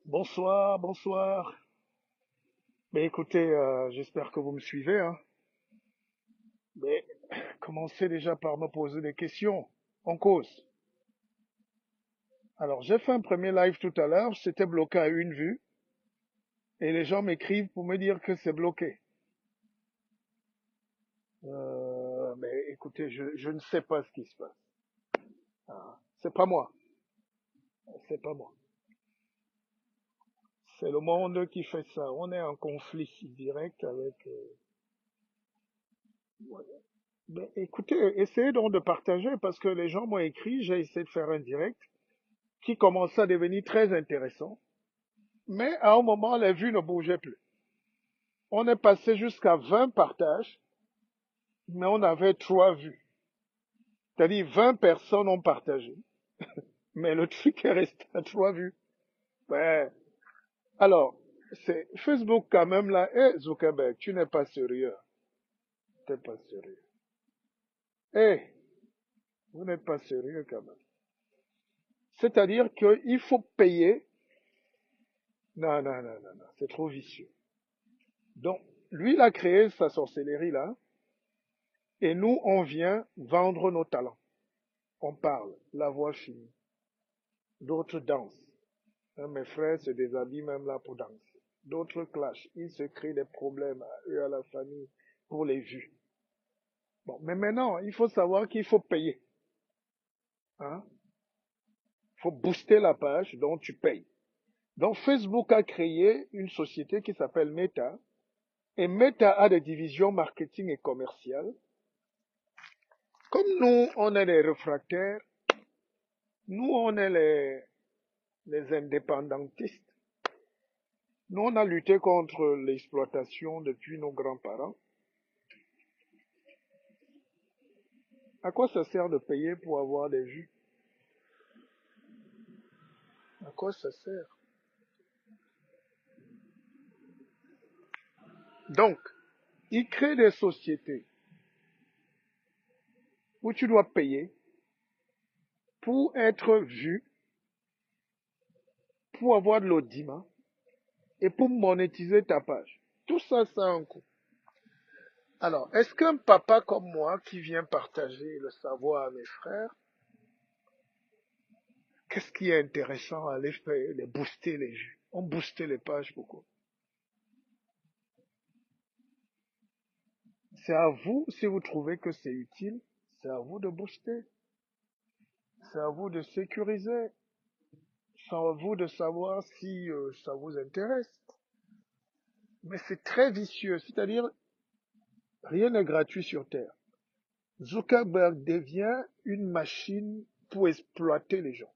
Bonsoir, bonsoir. Mais écoutez, j'espère que vous me suivez, hein. Mais commencez déjà par me poser des questions. On cause. Alors, j'ai fait un premier live tout à l'heure, c'était bloqué à une vue, et les gens m'écrivent pour me dire que c'est bloqué. Mais écoutez, je ne sais pas ce qui se passe. C'est pas moi, c'est pas moi. C'est le monde qui fait ça. On est en conflit direct avec. Ouais. Mais écoutez, essayez donc de partager parce que les gens m'ont écrit, j'ai essayé de faire un direct qui commençait à devenir très intéressant. Mais à un moment, les vues ne bougeaient plus. On est passé jusqu'à 20 partages, mais on avait 3 vues. C'est-à-dire 20 personnes ont partagé, mais le truc est resté à 3 vues. Ouais. Alors, c'est Facebook quand même là. Eh, Zuckerberg, tu n'es pas sérieux. Tu n'es pas sérieux. Eh, vous n'êtes pas sérieux quand même. C'est-à-dire qu'il faut payer. Non, non, non, non, non, c'est trop vicieux. Donc, lui, il a créé sa sorcellerie là, et nous, on vient vendre nos talents. On parle, la voix finit. D'autres dansent. Hein, mes frères se déshabillent même là pour danser. D'autres clashent. Ils se créent des problèmes à eux, à la famille, pour les vues. Bon, mais maintenant, il faut savoir qu'il faut payer. Hein? Il faut booster la page, donc tu payes. Donc Facebook a créé une société qui s'appelle Meta. Et Meta a des divisions marketing et commerciales. Comme nous, on est les réfractaires, nous, on est les indépendantistes. Nous, on a lutté contre l'exploitation depuis nos grands-parents. À quoi ça sert de payer pour avoir des vues? À quoi ça sert? Donc, ils créent des sociétés où tu dois payer pour être vu, pour avoir de l'audimat et pour monétiser ta page. Tout ça, ça a un coût. Alors, est-ce qu'un papa comme moi qui vient partager le savoir à mes frères, qu'est-ce qui est intéressant à aller faire, les booster les vues? On boostait les pages beaucoup. C'est à vous, si vous trouvez que c'est utile, c'est à vous de booster. C'est à vous de sécuriser. C'est à vous de savoir si ça vous intéresse. Mais c'est très vicieux, c'est-à-dire rien n'est gratuit sur Terre. Zuckerberg devient une machine pour exploiter les gens.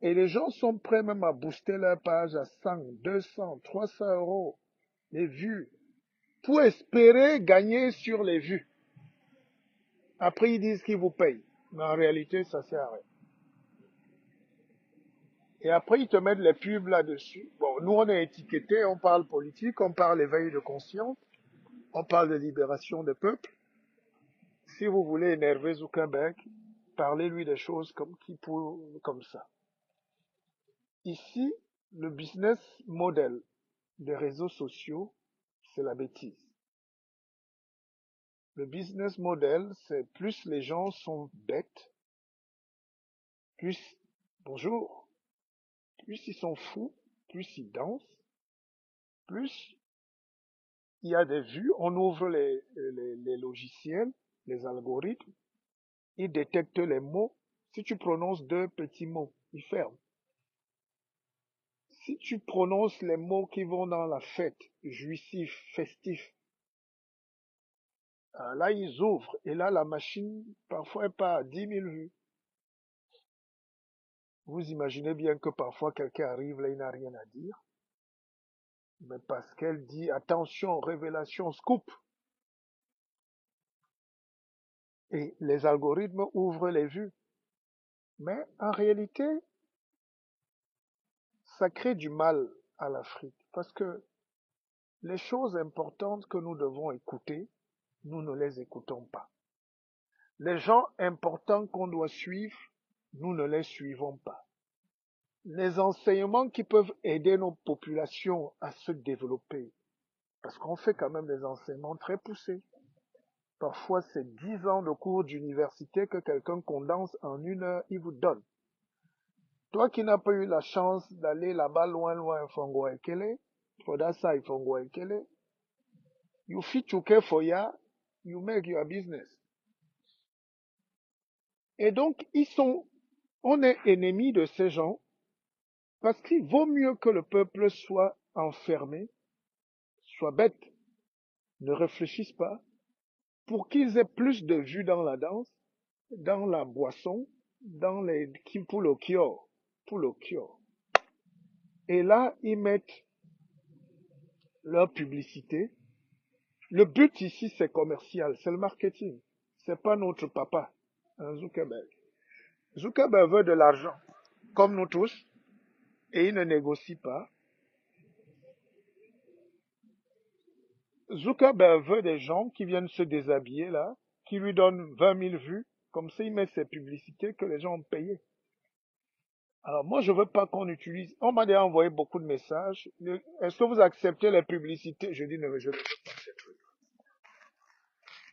Et les gens sont prêts même à booster leur page à 100, 200, 300 euros les vues pour espérer gagner sur les vues. Après, ils disent qu'ils vous payent. Mais en réalité, ça sert à rien. Et après, ils te mettent les pubs là-dessus. Bon, nous, on est étiquetés, on parle politique, on parle éveil de conscience, on parle de libération des peuples. Si vous voulez énerver Zuckerberg, parlez-lui des choses comme ça. Ici, le business model des réseaux sociaux, c'est la bêtise. Le business model, c'est plus les gens sont bêtes, plus, bonjour, plus ils sont fous, plus ils dansent, plus il y a des vues, on ouvre les logiciels, les algorithmes, ils détectent les mots. Si tu prononces deux petits mots, ils ferment. Si tu prononces les mots qui vont dans la fête, jouissif, festif, là ils ouvrent. Et là la machine, parfois, elle part à 10 000 vues. Vous imaginez bien que parfois quelqu'un arrive là, il n'a rien à dire. Mais parce qu'elle dit, attention, révélation, scoop. Et les algorithmes ouvrent les vues. Mais en réalité, ça crée du mal à l'Afrique. Parce que les choses importantes que nous devons écouter, nous ne les écoutons pas. Les gens importants qu'on doit suivre, nous ne les suivons pas. les enseignements qui peuvent aider nos populations à se développer, parce qu'on fait quand même des enseignements très poussés. Parfois, c'est 10 ans de cours d'université que quelqu'un condense en 1 heure, il vous donne. Toi qui n'as pas eu la chance d'aller là-bas loin, loin, Fongo Ekele, Fodasa Fongo Ekele, you fit to care for ya, you make your business. Et donc, on est ennemis de ces gens parce qu'il vaut mieux que le peuple soit enfermé, soit bête, ne réfléchisse pas, pour qu'ils aient plus de vue dans la danse, dans la boisson, pour le cure, pour le cure. Et là, ils mettent leur publicité. Le but ici, c'est commercial, c'est le marketing. C'est pas notre papa, hein, Zuckerberg. Zuckerberg veut de l'argent, comme nous tous, et il ne négocie pas. Zuckerberg veut des gens qui viennent se déshabiller là, qui lui donnent 20 000 vues, comme ça il met ses publicités que les gens ont payées. Alors moi je veux pas qu'on utilise, on m'a déjà envoyé beaucoup de messages, est-ce que vous acceptez les publicités? Je dis non, mais je ne veux pas ces trucs.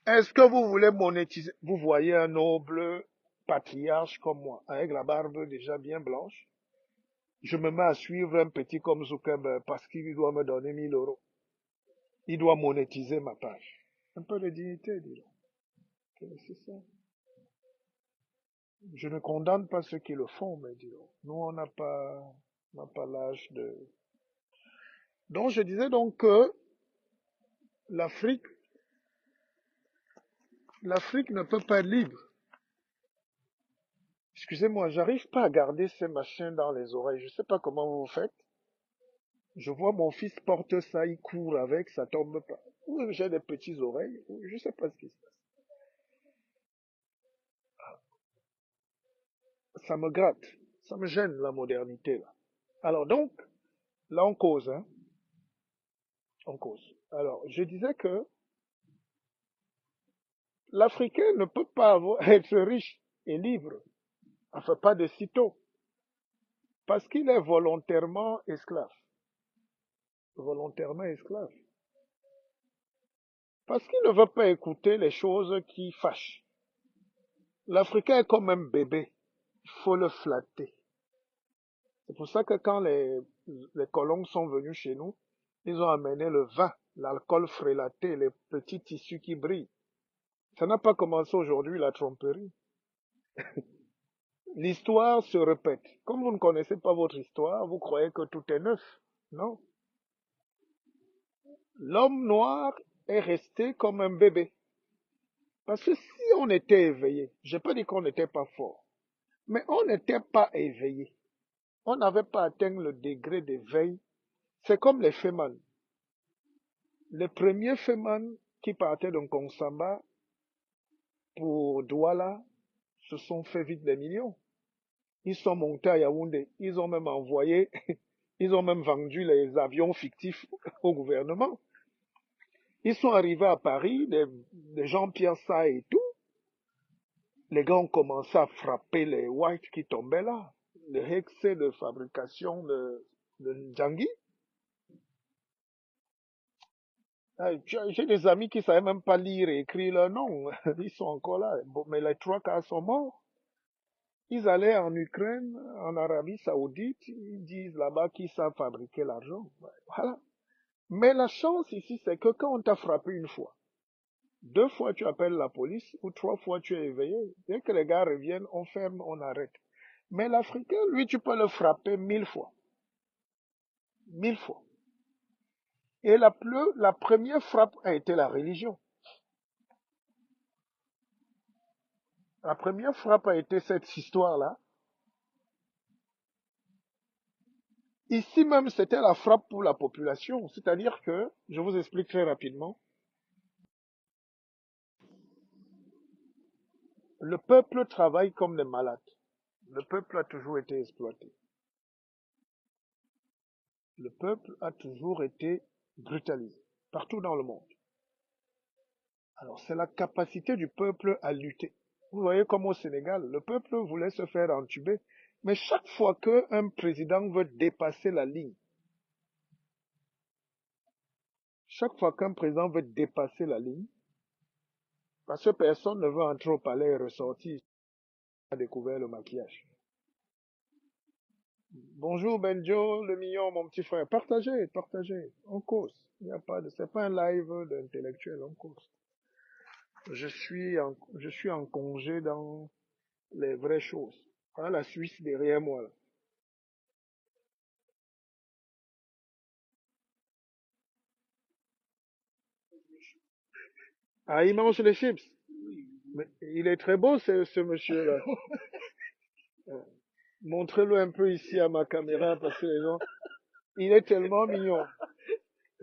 Est-ce que vous voulez monétiser? Vous voyez un noble patriarche comme moi, avec la barbe déjà bien blanche, je me mets à suivre un petit comme Zuckerberg parce qu'il doit me donner 1 000 euros. Il doit monétiser ma page. Un peu de dignité, disons. C'est ça. Je ne condamne pas ceux qui le font, mais disons, nous, on n'a pas l'âge de... Donc, je disais donc que l'Afrique, l'Afrique ne peut pas être libre. Excusez-moi, j'arrive pas à garder ces machins dans les oreilles. Je sais pas comment vous faites. Je vois mon fils porte ça, il court avec, ça tombe pas. Ou j'ai des petites oreilles, ou je sais pas ce qui se passe. Ça me gratte, ça me gêne la modernité là. Alors donc, là on cause, hein, on cause. Alors, je disais que l'Africain ne peut pas être riche et libre, enfin pas de sitôt, parce qu'il est volontairement esclave. Volontairement esclave. Parce qu'il ne veut pas écouter les choses qui fâchent. L'Africain est comme un bébé, il faut le flatter. C'est pour ça que quand les colons sont venus chez nous, ils ont amené le vin, l'alcool frélaté, les petits tissus qui brillent. Ça n'a pas commencé aujourd'hui, la tromperie. L'histoire se répète. Comme vous ne connaissez pas votre histoire, vous croyez que tout est neuf. Non. L'homme noir est resté comme un bébé. Parce que si on était éveillé, je n'ai pas dit qu'on n'était pas fort, mais on n'était pas éveillé. On n'avait pas atteint le degré d'éveil. C'est comme les Féman. Les premiers Féman qui partaient d'un Konsamba pour Douala se sont fait vite des millions. Ils sont montés à Yaoundé. Ils ont même envoyé, ils ont même vendu les avions fictifs au gouvernement. Ils sont arrivés à Paris, des Jean-Pierre Sa et tout. Les gars ont commencé à frapper les whites qui tombaient là. Le excès de fabrication de Djangui. Ah, j'ai des amis qui ne savaient même pas lire et écrire leur nom. Ils sont encore là. Bon, mais les 3 quarts sont morts. Ils allaient en Ukraine, en Arabie Saoudite. Ils disent là-bas qu'ils savent fabriquer l'argent. Voilà. Mais la chance ici, c'est que quand on t'a frappé une fois, 2 fois tu appelles la police ou 3 fois tu es éveillé. Dès que les gars reviennent, on ferme, on arrête. Mais l'Africain, lui, tu peux le frapper 1000 fois. 1000 fois. Et la première frappe a été la religion. La première frappe a été cette histoire-là. Ici même, c'était la frappe pour la population. C'est-à-dire que, je vous explique très rapidement, le peuple travaille comme des malades. Le peuple a toujours été exploité. Le peuple a toujours été brutalisé, partout dans le monde. Alors, c'est la capacité du peuple à lutter. Vous voyez comme au Sénégal, le peuple voulait se faire entuber. Mais chaque fois qu'un président veut dépasser la ligne, chaque fois qu'un président veut dépasser la ligne, parce que personne ne veut entrer au palais et ressortir, il a découvert le maquillage. Bonjour Benjo, le mignon, mon petit frère. Partagez, partagez. On cause. Il n'y a pas de, c'est pas un live d'intellectuel, on cause. Je suis en congé dans les vraies choses. Voilà la Suisse derrière moi, là. Ah, il mange les chips. Mais il est très beau, ce monsieur-là. Euh, Montrez-le un peu ici à ma caméra parce que les gens, il est tellement mignon.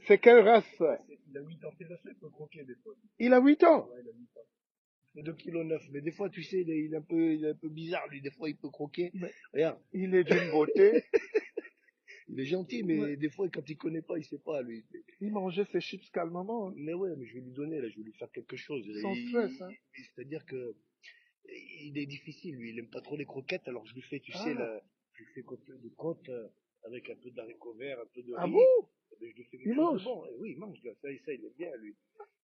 C'est quelle race, ça? Il a 8 ans, c'est la seule peut croquer des fois. Il a 8 ans. Ouais, il a 8 ans. Il fait 2,9 kg. Mais des fois, tu sais, il est un peu bizarre, lui. Des fois, il peut croquer. Mais Regarde, il est d'une beauté. il est gentil, Ouais. mais des fois, quand il connaît pas, il sait pas, lui. Il mangeait ses chips calmement, hein, Mais ouais, mais je vais lui donner, là, je vais lui faire quelque chose. sans stress. Hein. C'est-à-dire que il est difficile, lui. Il aime pas trop les croquettes, alors je lui fais, tu sais, Ah, là, je lui fais des côtes avec un peu d'haricots verts, un peu de ah riz. bon? Et je lui fais Il quelque chose de mange? bon. Et oui, il mange, là. Ça, il aime bien, lui.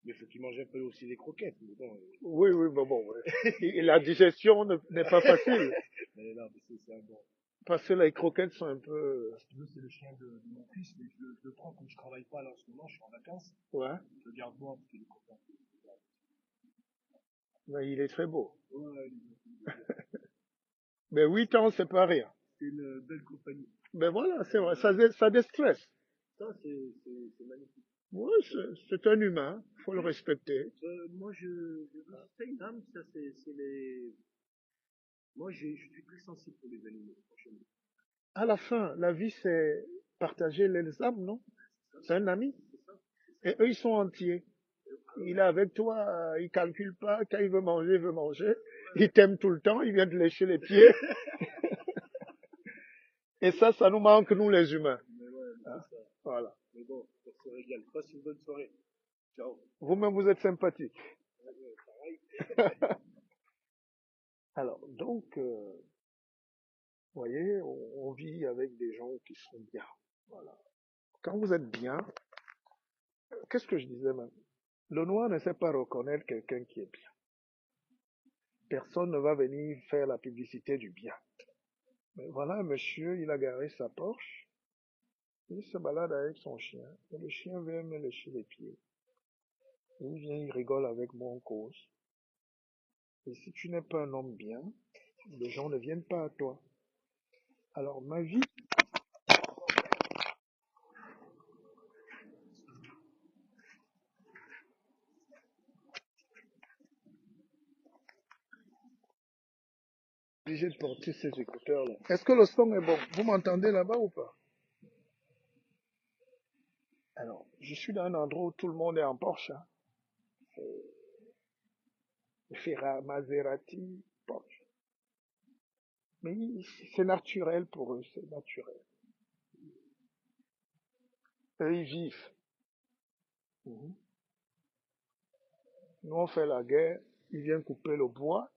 Mais il faut qu'il mange un peu aussi des croquettes. Mais bon, Oui, oui, mais bon, ouais. Et la digestion n'est pas facile. mais non, mais c'est un bon. Parce que les croquettes sont un peu... Si tu veux, c'est le chien de mon fils, mais je le prends comme je travaille pas là en ce moment, je suis en vacances. Ouais, Je le garde moi parce qu'il est content. mais il est très beau. Ouais, Mais 8 ans, c'est pas rien. c'est une belle compagnie. Mais voilà, c'est vrai, ça déstresse. Ça, c'est magnifique. Oui, c'est un humain, faut le respecter. Moi, c'est une âme, ça, c'est les. Moi, je suis très sensible pour les animaux, franchement. À la fin, la vie, c'est partager les âmes, non? C'est un ami. C'est ça. Et eux, ils sont entiers. Il est avec toi, il calcule pas, quand il veut manger, il veut manger. Il t'aime tout le temps, il vient te lécher les pieds. Et ça nous manque, nous, les humains. Mais ouais, mais Hein. c'est ça. Voilà. Mais bon, on se régale. Passe une bonne soirée. Ciao. Vous-même, vous êtes sympathique. Ouais, pareil. Alors, donc, vous voyez, on vit avec des gens qui sont bien. Voilà. Quand vous êtes bien, qu'est-ce que je disais même? Le noir ne sait pas reconnaître quelqu'un qui est bien. Personne ne va venir faire la publicité du bien. Mais voilà, un monsieur, il a garé sa Porsche, il se balade avec son chien, et le chien vient me lécher les pieds. Il vient, il rigole avec mon cause. Et si tu n'es pas un homme bien, les gens ne viennent pas à toi. Alors ma vie, obligé de porter ces écouteurs-là. Est-ce que le son est bon? Vous m'entendez là-bas ou pas? Alors, je suis dans un endroit où tout le monde est en Porsche. Hein. Ferrari, Maserati, Porsche. Mais c'est naturel pour eux, c'est naturel. Eux, ils vivent. Mhm. Nous, on fait la guerre, ils viennent couper le bois,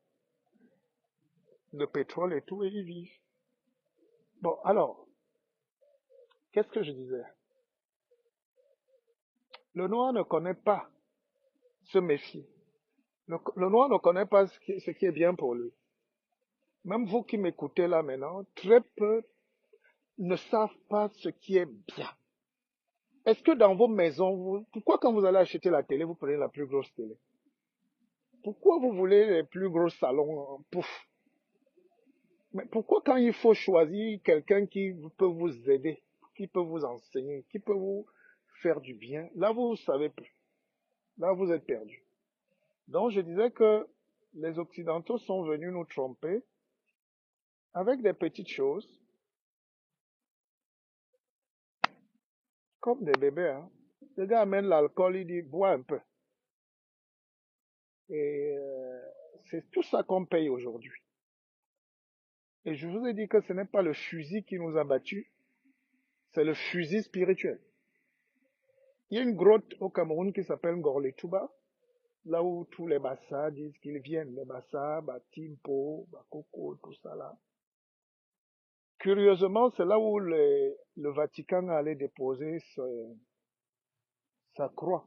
le pétrole et tout, et ils vivent. Bon, alors, qu'est-ce que je disais? Le noir ne connaît pas se méfier. Le noir ne connaît pas ce qui est bien pour lui. Même vous qui m'écoutez là maintenant, très peu ne savent pas ce qui est bien. Est-ce que dans vos maisons, pourquoi quand vous allez acheter la télé, vous prenez la plus grosse télé? Pourquoi vous voulez les plus gros salons? Pouf. Mais pourquoi quand il faut choisir quelqu'un qui peut vous aider, qui peut vous enseigner, qui peut vous faire du bien, là vous ne savez plus. Là vous êtes perdu. Donc je disais que les Occidentaux sont venus nous tromper avec des petites choses, comme des bébés. Hein. Le gars amène l'alcool, il dit bois un peu. Et c'est tout ça qu'on paye aujourd'hui. Et je vous ai dit que ce n'est pas le fusil qui nous a battus, c'est le fusil spirituel. Il y a une grotte au Cameroun qui s'appelle Ngorletuba, là où tous les Bassa disent qu'ils viennent. Les Bassa, Batimpo, Bakoko, tout ça là. curieusement, c'est là où le Vatican allait déposer sa croix.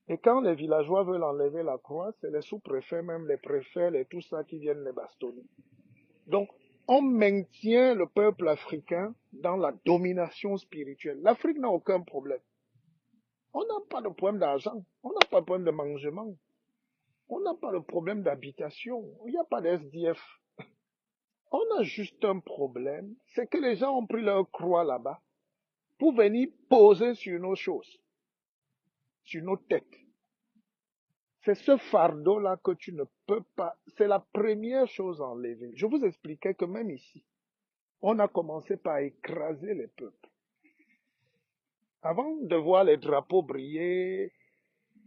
Et quand les villageois veulent enlever la croix, c'est les sous-préfets, même les préfets, tout ça qui viennent les bastonner. Donc, on maintient le peuple africain dans la domination spirituelle. L'Afrique n'a aucun problème. On n'a pas de problème d'argent, on n'a pas de problème de mangement, on n'a pas de problème d'habitation, il n'y a pas d'SDF. On a juste un problème, c'est que les gens ont pris leur croix là-bas pour venir poser sur nos choses, sur nos têtes. C'est ce fardeau-là que tu ne peux pas. C'est la première chose à enlever. Je vous expliquais que même ici, on a commencé par écraser les peuples. Avant de voir les drapeaux briller,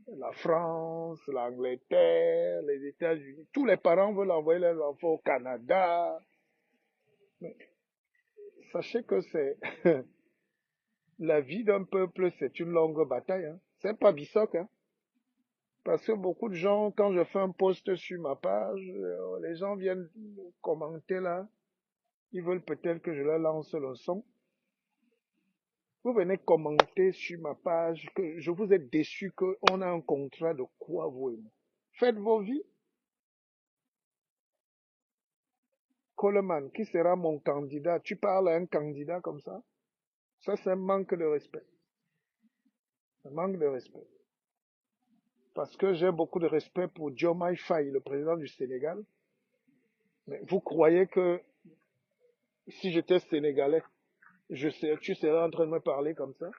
la France, l'Angleterre, les États-Unis, tous les parents veulent envoyer leurs enfants au Canada. Mais sachez que c'est la vie d'un peuple, c'est une longue bataille. Hein. C'est pas Bissoc, hein. Parce que beaucoup de gens, quand je fais un post sur ma page, les gens viennent commenter là. Ils veulent peut-être que je leur lance le son. Vous venez commenter sur ma page que je vous ai déçu qu'on a un contrat de quoi vous et moi. Faites vos vies. Coleman, qui sera mon candidat? Tu parles à un candidat comme ça? Ça, c'est un manque de respect. Un manque de respect. Parce que j'ai beaucoup de respect pour Diomaye Faye, le président du Sénégal. Mais vous croyez que si j'étais sénégalais, tu serais en train de me parler comme ça?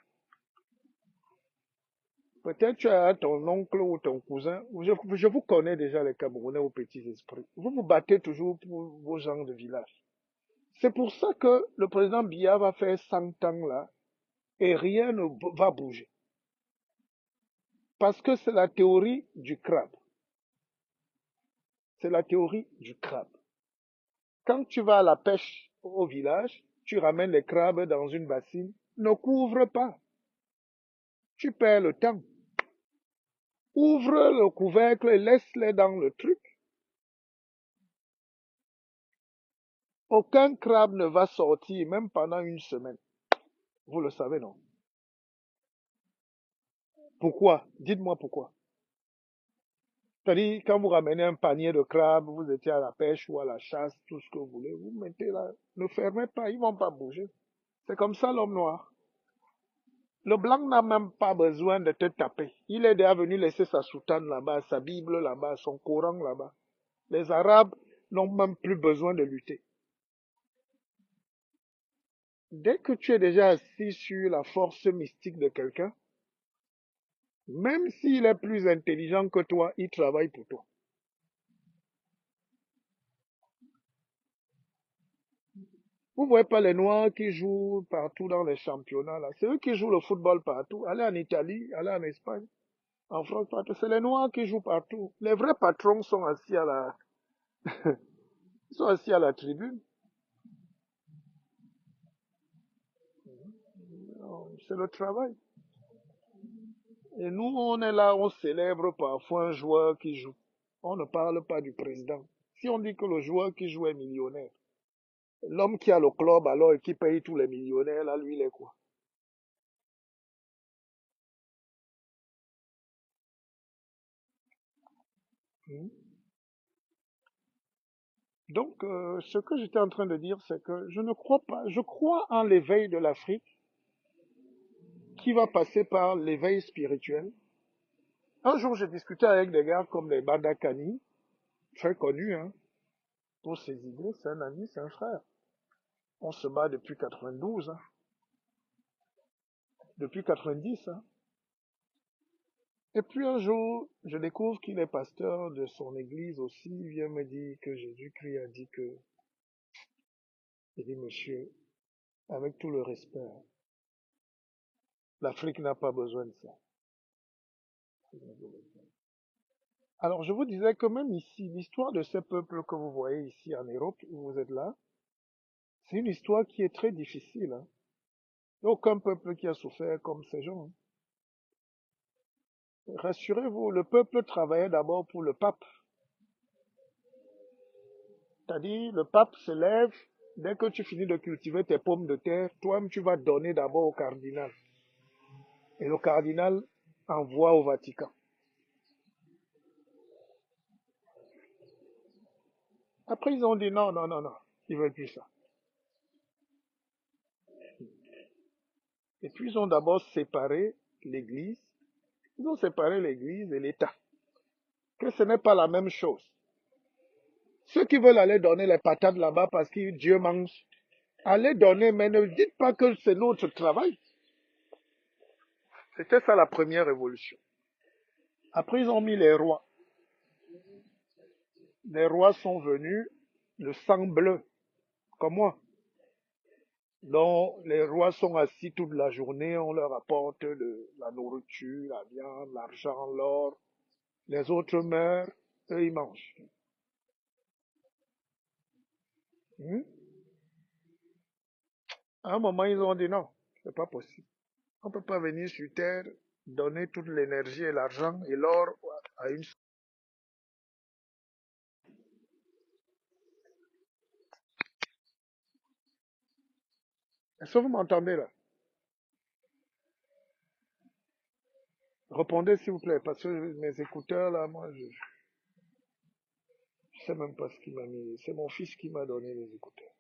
Peut-être tu as ton oncle ou ton cousin. Je vous connais déjà les Camerounais aux petits esprits. Vous vous battez toujours pour vos gens de village. C'est pour ça que le président Biya va faire 100 ans là et rien ne va bouger. Parce que c'est la théorie du crabe. C'est la théorie du crabe. Quand tu vas à la pêche au village, tu ramènes les crabes dans une bassine. Ne couvre pas. Tu perds le temps. Ouvre le couvercle et laisse-les dans le truc. Aucun crabe ne va sortir, même pendant une semaine. Vous le savez, non? Pourquoi? Dites-moi pourquoi. C'est-à-dire, quand vous ramenez un panier de crabes, vous étiez à la pêche ou à la chasse, tout ce que vous voulez, vous mettez là. Ne fermez pas, ils vont pas bouger. C'est comme ça l'homme noir. Le blanc n'a même pas besoin de te taper. Il est déjà venu laisser sa soutane là-bas, sa Bible là-bas, son Coran là-bas. Les Arabes n'ont même plus besoin de lutter. Dès que tu es déjà assis sur la force mystique de quelqu'un, même s'il est plus intelligent que toi, il travaille pour toi. Vous voyez pas les Noirs qui jouent partout dans les championnats là. C'est eux qui jouent le football partout. Allez en Italie, allez en Espagne, en France, partout. C'est les Noirs qui jouent partout. Les vrais patrons sont assis à la, ils sont assis à la tribune. C'est le travail. Et nous, on est là, on célèbre parfois un joueur qui joue. On ne parle pas du président. Si on dit que le joueur qui joue est millionnaire, l'homme qui a le club alors et qui paye tous les millionnaires, là, lui, il est quoi? Hmm. Donc, ce que j'étais en train de dire, c'est que je ne crois pas, je crois en l'éveil de l'Afrique qui va passer par l'éveil spirituel. Un jour, j'ai discuté avec des gars comme les Badakani, très connus, hein, pour ses idées, c'est un ami, c'est un frère. On se bat depuis 92, hein, depuis 90, hein. Et puis un jour, je découvre qu'il est pasteur de son église aussi. Il vient me dire que Jésus-Christ a dit que, il dit, monsieur, avec tout le respect, hein, l'Afrique n'a pas besoin de ça. Alors, je vous disais que même ici, l'histoire de ces peuples que vous voyez ici en Europe, où vous êtes là, c'est une histoire qui est très difficile. Hein. Il n'y a aucun peuple qui a souffert comme ces gens. Hein. Rassurez-vous, le peuple travaillait d'abord pour le pape. C'est-à-dire, le pape se lève, Dès que tu finis de cultiver tes pommes de terre, toi-même, tu vas donner d'abord au cardinal. Et le cardinal envoie au Vatican. Après, ils ont dit non, non, non, non. Ils veulent plus ça. Et puis, ils ont d'abord séparé l'Église. Ils ont séparé l'Église et l'État. Que ce n'est pas la même chose. Ceux qui veulent aller donner les patates là-bas parce que Dieu mange, allez donner, mais ne dites pas que c'est notre travail. C'était ça la première révolution. Après, ils ont mis les rois. Les rois sont venus, le sang bleu, comme moi. Donc, les rois sont assis toute la journée, on leur apporte la nourriture, la viande, l'argent, l'or. Les autres meurent, eux, ils mangent. Hmm? À un moment, ils ont dit non, c'est pas possible. On ne peut pas venir sur terre, donner toute l'énergie et l'argent et l'or à une. Est-ce que vous m'entendez là? Répondez s'il vous plaît, parce que mes écouteurs là, moi, je sais même pas ce qu'il m'a mis. C'est mon fils qui m'a donné les écouteurs.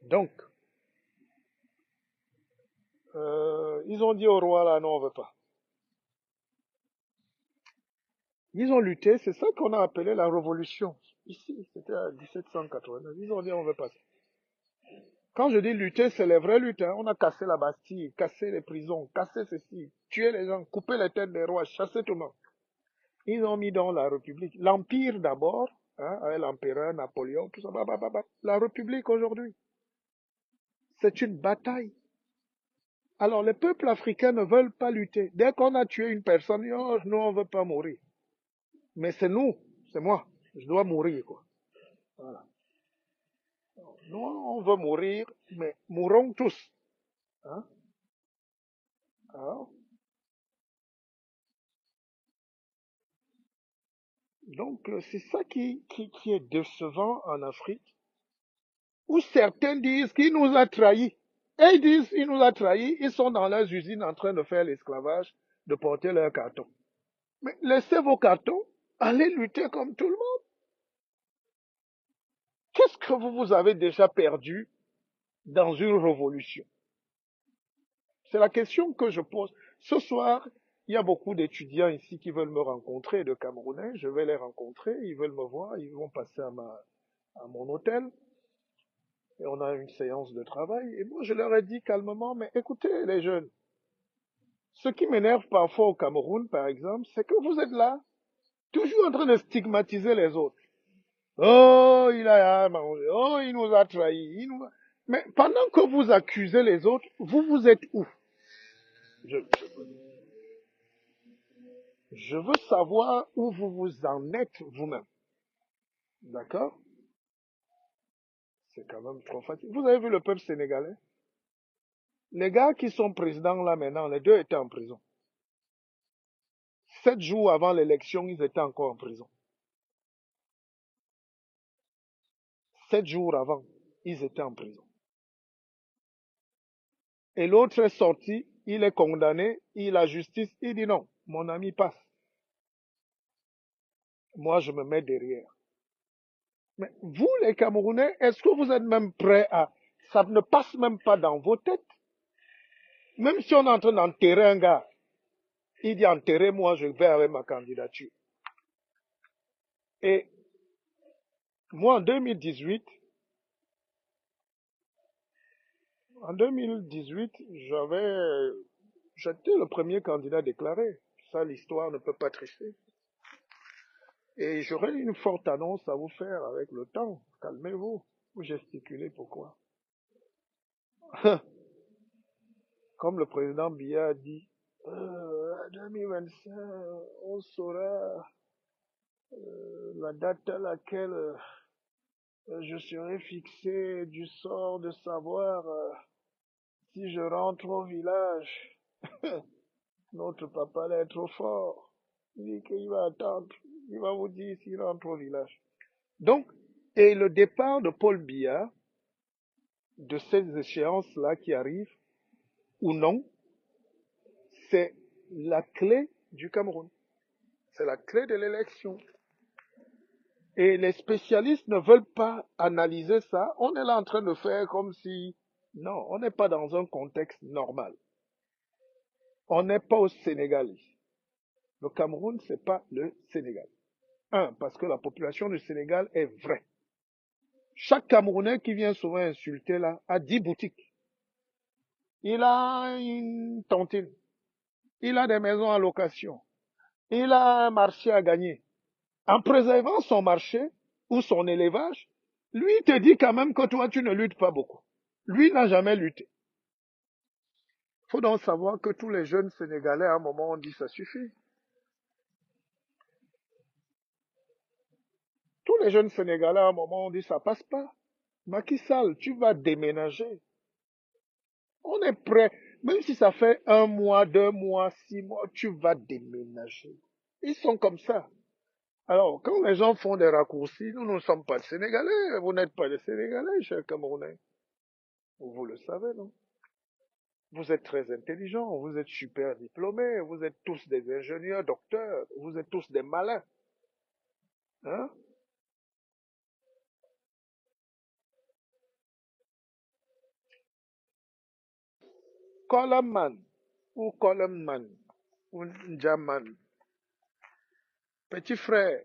Donc, ils ont dit au roi là, non, on veut pas. Ils ont lutté, c'est ça qu'on a appelé la révolution. Ici, c'était en 1789. Ils ont dit on veut pas ça. Quand je dis lutter, c'est les vraies luttes. Hein. On a cassé la Bastille, cassé les prisons, cassé ceci, tué les gens, coupé les têtes des rois, chassé tout le monde. Ils ont mis dans la République. L'Empire d'abord, hein, avec l'empereur Napoléon, tout ça. La République aujourd'hui, c'est une bataille. Alors les peuples africains ne veulent pas lutter. Dès qu'on a tué une personne, oh, nous on ne veut pas mourir. Mais c'est nous, c'est moi. Je dois mourir, quoi. Voilà. Nous, on veut mourir, mais mourons tous. Hein? Alors, donc, c'est ça qui est décevant en Afrique, où certains disent qu'il nous a trahis. Et ils disent qu'il nous a trahis, ils sont dans leurs usines en train de faire l'esclavage, de porter leurs cartons. Mais laissez vos cartons, allez lutter comme tout le monde. Qu'est-ce que vous avez déjà perdu dans une révolution? C'est la question que je pose. Ce soir, il y a beaucoup d'étudiants ici qui veulent me rencontrer, de Camerounais. Je vais les rencontrer, ils veulent me voir, ils vont passer à mon hôtel. Et on a une séance de travail. Et moi, je leur ai dit calmement, mais écoutez, les jeunes, ce qui m'énerve parfois au Cameroun, par exemple, c'est que vous êtes là, toujours en train de stigmatiser les autres. Oh, il a mangé. Oh, il nous a trahis. Mais pendant que vous accusez les autres, vous êtes où? Je, je veux savoir où vous en êtes vous-même. D'accord? C'est quand même trop facile. Vous avez vu le peuple sénégalais? Les gars qui sont présidents là maintenant, les deux étaient en prison. 7 jours avant l'élection, ils étaient encore en prison. 7 jours avant, ils étaient en prison. Et l'autre est sorti, il est condamné, la justice, il dit non, mon ami passe. Moi, je me mets derrière. Mais vous, les Camerounais, est-ce que vous êtes même prêts à... Ça ne passe même pas dans vos têtes. Même si on est en train d'enterrer un gars, il dit enterrer, moi, je vais avec ma candidature. Et moi, en 2018, j'étais le premier candidat déclaré. Ça, l'histoire ne peut pas tricher. Et j'aurais une forte annonce à vous faire avec le temps. Calmez-vous. Vous gesticulez pourquoi? Comme le président Biya a dit, 2025, on saura la date à laquelle je serai fixé du sort de savoir si je rentre au village. Notre papa là est trop fort. Il dit qu'il va attendre. Il va vous dire s'il rentre au village. Donc, Et le départ de Paul Biya, de ces échéances-là qui arrivent, ou non, c'est la clé du Cameroun. C'est la clé de l'élection. Et les spécialistes ne veulent pas analyser ça. On est là en train de faire comme si, non, on n'est pas dans un contexte normal. On n'est pas au Sénégal ici. Le Cameroun, c'est pas le Sénégal. Un, parce que la population du Sénégal est vraie. Chaque Camerounais qui vient souvent insulter là a 10 boutiques. Il a une tontine. Il a des maisons à location. Il a un marché à gagner. En préservant son marché ou son élevage, lui te dit quand même que toi, tu ne luttes pas beaucoup. Lui n'a jamais lutté. Il faut donc savoir que tous les jeunes Sénégalais, à un moment, ont dit ça suffit. Tous les jeunes Sénégalais, à un moment, ont dit ça passe pas. Macky Sall, tu vas déménager. On est prêt. Même si ça fait 1 mois, 2 mois, 6 mois, tu vas déménager. Ils sont comme ça. Alors, quand les gens font des raccourcis, nous ne sommes pas des Sénégalais. Vous n'êtes pas des Sénégalais, chers Camerounais. Vous le savez, non? Vous êtes très intelligents, vous êtes super diplômés, vous êtes tous des ingénieurs, docteurs, vous êtes tous des malins. Hein? Coleman ou Coleman ou Njaman. Petit frère,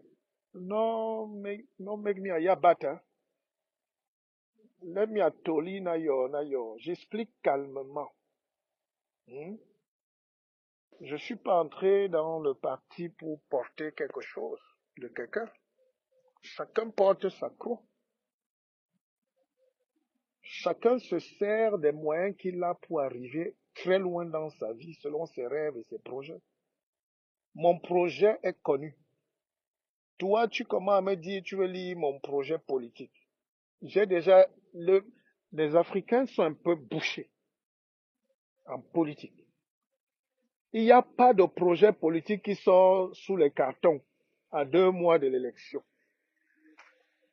non megni ayabata. Let me atoli na yo. J'explique calmement. Hmm? Je suis pas entré dans le parti pour porter quelque chose de quelqu'un. Chacun porte sa croix. Chacun se sert des moyens qu'il a pour arriver très loin dans sa vie selon ses rêves et ses projets. Mon projet est connu. Toi, tu commences à me dire, tu veux lire mon projet politique. J'ai déjà, les Africains sont un peu bouchés en politique. Il n'y a pas de projet politique qui sort sous les cartons à 2 mois de l'élection.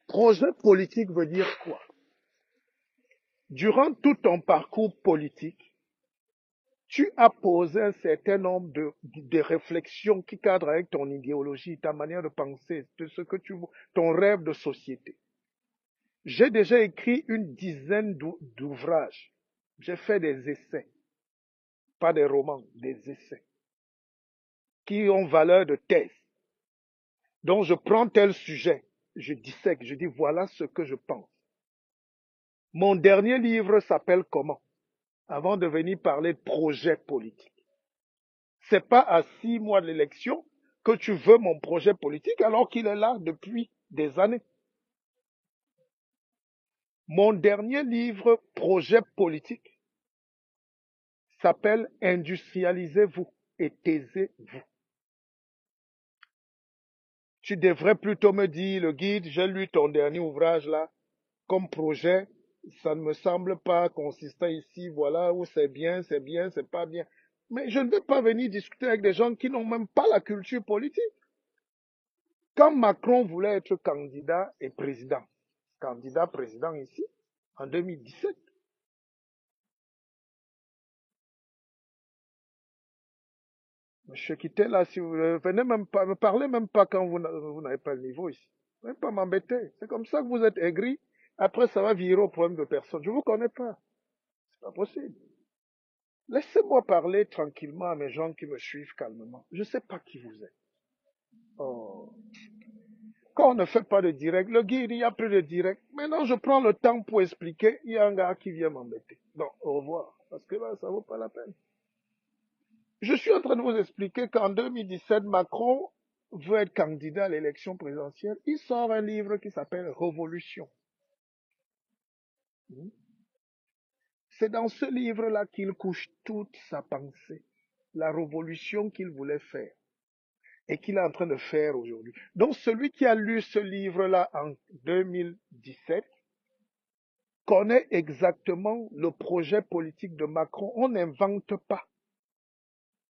Projet politique veut dire quoi? Durant tout ton parcours politique, tu as posé un certain nombre de réflexions qui cadrent avec ton idéologie, ta manière de penser, de ce que ton rêve de société. J'ai déjà écrit une dizaine d'ouvrages. J'ai fait des essais, pas des romans, des essais, qui ont valeur de thèse. Donc je prends tel sujet, je dissèque, je dis voilà ce que je pense. Mon dernier livre s'appelle Comment? Avant de venir parler de projet politique. C'est pas à 6 mois de l'élection que tu veux mon projet politique alors qu'il est là depuis des années. Mon dernier livre, projet politique, s'appelle Industrialisez-vous et taisez-vous. Tu devrais plutôt me dire, le guide, j'ai lu ton dernier ouvrage là, comme projet, ça ne me semble pas consistant ici, voilà, où c'est bien, c'est pas bien. Mais je ne vais pas venir discuter avec des gens qui n'ont même pas la culture politique. Quand Macron voulait être candidat et président, candidat président ici, en 2017, Monsieur Kittel, là, si vous ne venez même pas, me parlez même pas quand vous n'avez pas le niveau ici. Vous ne pas m'embêter. C'est comme ça que vous êtes aigri. Après, ça va virer au problème de personne. Je ne vous connais pas. C'est pas possible. Laissez-moi parler tranquillement à mes gens qui me suivent calmement. Je ne sais pas qui vous êtes. Oh. Quand on ne fait pas de direct, le guide, il n'y a plus de direct. Maintenant, je prends le temps pour expliquer. Il y a un gars qui vient m'embêter. Donc, au revoir. Parce que là, ça ne vaut pas la peine. Je suis en train de vous expliquer qu'en 2017, Macron veut être candidat à l'élection présidentielle. Il sort un livre qui s'appelle Révolution. C'est dans ce livre-là qu'il couche toute sa pensée, la révolution qu'il voulait faire et qu'il est en train de faire aujourd'hui. Donc celui qui a lu ce livre-là en 2017 connaît exactement le projet politique de Macron. On n'invente pas.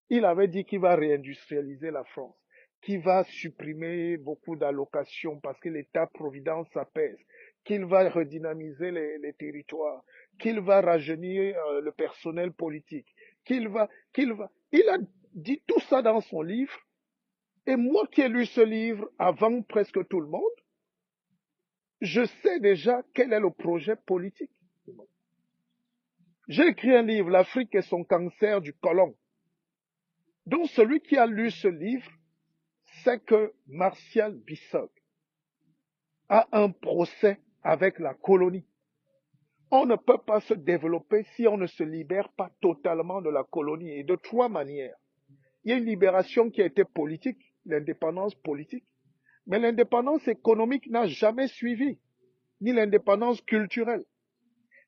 Il avait dit qu'il va réindustrialiser la France. qui va supprimer beaucoup d'allocations parce que l'État-providence s'apaise, qu'il va redynamiser les territoires, qu'il va rajeunir le personnel politique, qu'il va. Il a dit tout ça dans son livre. Et moi qui ai lu ce livre avant presque tout le monde, je sais déjà quel est le projet politique. J'ai écrit un livre, L'Afrique et son cancer du côlon. Donc celui qui a lu ce livre sait que Martial Bissog a un procès avec la colonie. On ne peut pas se développer si on ne se libère pas totalement de la colonie. Et de trois manières. Il y a une libération qui a été politique, l'indépendance politique. Mais l'indépendance économique n'a jamais suivi, ni l'indépendance culturelle.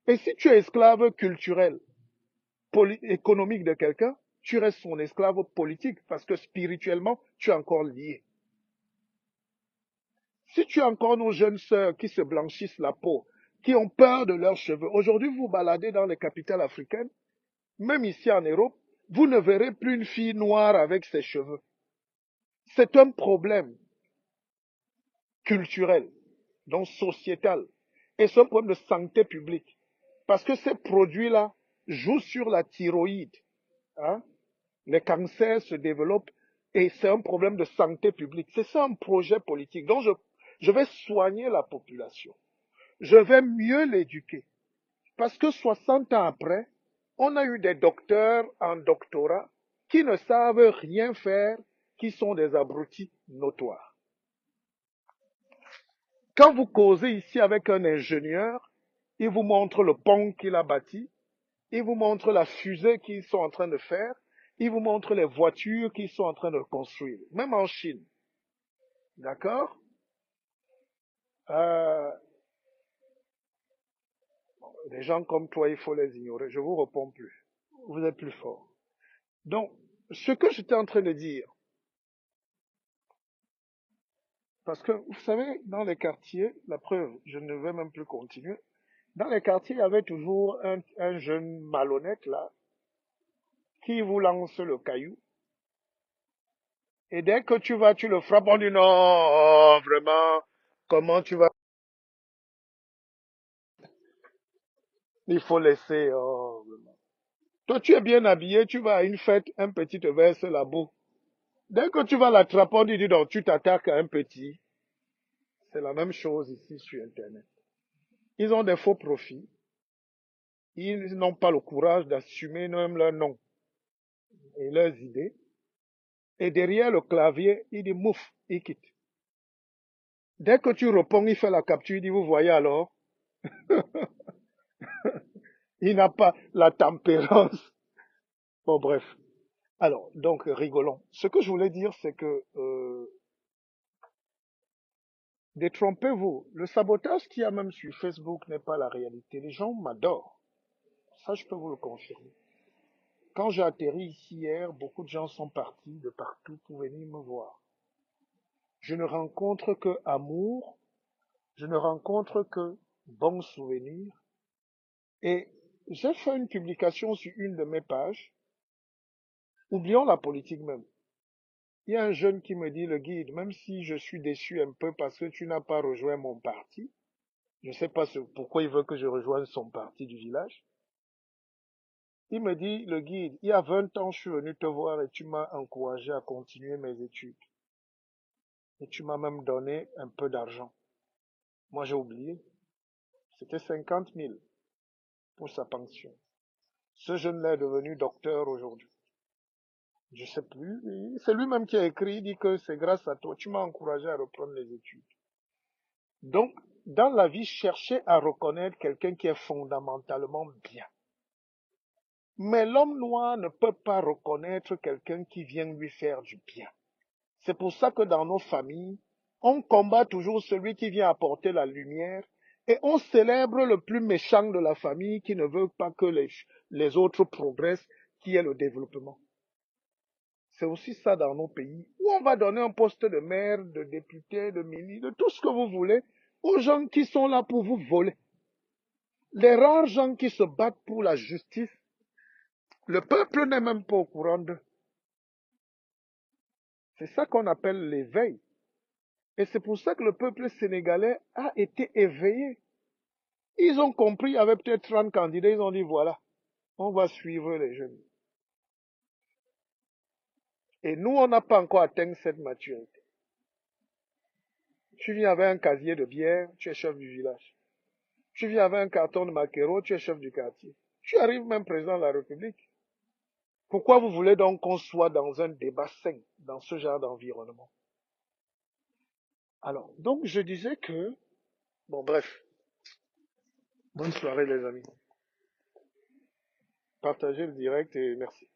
Et si tu es esclave culturel, économique de quelqu'un, tu restes son esclave politique parce que spirituellement, tu es encore lié. Si tu as encore nos jeunes sœurs qui se blanchissent la peau, qui ont peur de leurs cheveux, aujourd'hui vous baladez dans les capitales africaines, même ici en Europe, vous ne verrez plus une fille noire avec ses cheveux. C'est un problème culturel, donc sociétal, et c'est un problème de santé publique. Parce que ces produits-là jouent sur la thyroïde. Hein? Les cancers se développent et c'est un problème de santé publique. C'est ça un projet politique. Donc je vais soigner la population. Je vais mieux l'éduquer. Parce que 60 ans après, on a eu des docteurs en doctorat qui ne savent rien faire, qui sont des abrutis notoires. Quand vous causez ici avec un ingénieur, il vous montre le pont qu'il a bâti, il vous montre la fusée qu'ils sont en train de faire, il vous montre les voitures qu'ils sont en train de construire, même en Chine. D'accord? euh, Des gens comme toi, il faut les ignorer. Je vous réponds plus. Vous êtes plus fort. Donc, ce que j'étais en train de dire, parce que vous savez, dans les quartiers, la preuve, je ne vais même plus continuer. Dans les quartiers, il y avait toujours un jeune malhonnête là, qui vous lance le caillou. Et dès que tu vas, tu le frappes, on dit non, oh, vraiment, comment tu vas? Il faut laisser, oh, vraiment. Toi, tu es bien habillé, tu vas à une fête, un petit te verse la boue. Dès que tu vas l'attraper, on dit donc, tu t'attaques à un petit. C'est la même chose ici sur Internet. Ils ont des faux profits. Ils n'ont pas le courage d'assumer même leur nom et leurs idées. Et derrière le clavier, il dit mouf, il quitte. Dès que tu réponds, il fait la capture, il dit, vous voyez alors, il n'a pas la tempérance. Bon, bref. Alors, donc, rigolons. Ce que je voulais dire, c'est que, détrompez-vous. Le sabotage qu'il y a même sur Facebook n'est pas la réalité. Les gens m'adorent. Ça, je peux vous le confirmer. Quand j'ai atterri ici hier, beaucoup de gens sont partis de partout pour venir me voir. Je ne rencontre que amour, je ne rencontre que bons souvenirs. Et j'ai fait une publication sur une de mes pages. Oublions la politique même. Il y a un jeune qui me dit, le guide, même si je suis déçu un peu parce que tu n'as pas rejoint mon parti, je ne sais pas pourquoi il veut que je rejoigne son parti du village. Il me dit, le guide, il y a 20 ans, je suis venu te voir et tu m'as encouragé à continuer mes études. Et tu m'as même donné un peu d'argent. Moi, j'ai oublié. C'était 50 000 pour sa pension. Ce jeune-là est devenu docteur aujourd'hui. Je sais plus. C'est lui-même qui a écrit, il dit que c'est grâce à toi. Tu m'as encouragé à reprendre les études. Donc, dans la vie, cherchez à reconnaître quelqu'un qui est fondamentalement bien. Mais l'homme noir ne peut pas reconnaître quelqu'un qui vient lui faire du bien. C'est pour ça que dans nos familles, on combat toujours celui qui vient apporter la lumière et on célèbre le plus méchant de la famille qui ne veut pas que les autres progressent, qui est le développement. C'est aussi ça dans nos pays, où on va donner un poste de maire, de député, de ministre, de tout ce que vous voulez, aux gens qui sont là pour vous voler. Les rares gens qui se battent pour la justice, le peuple n'est même pas au courant d'eux. C'est ça qu'on appelle l'éveil. Et c'est pour ça que le peuple sénégalais a été éveillé. Ils ont compris, il y avait peut-être 30 candidats, ils ont dit voilà, on va suivre les jeunes. Et nous, on n'a pas encore atteint cette maturité. Tu viens avec un casier de bière, tu es chef du village. Tu viens avec un carton de maquereau, tu es chef du quartier. Tu arrives même président de la République. Pourquoi vous voulez donc qu'on soit dans un débat sain, dans ce genre d'environnement? Alors, donc je disais que, bon bref, bonne soirée les amis. Partagez le direct et merci.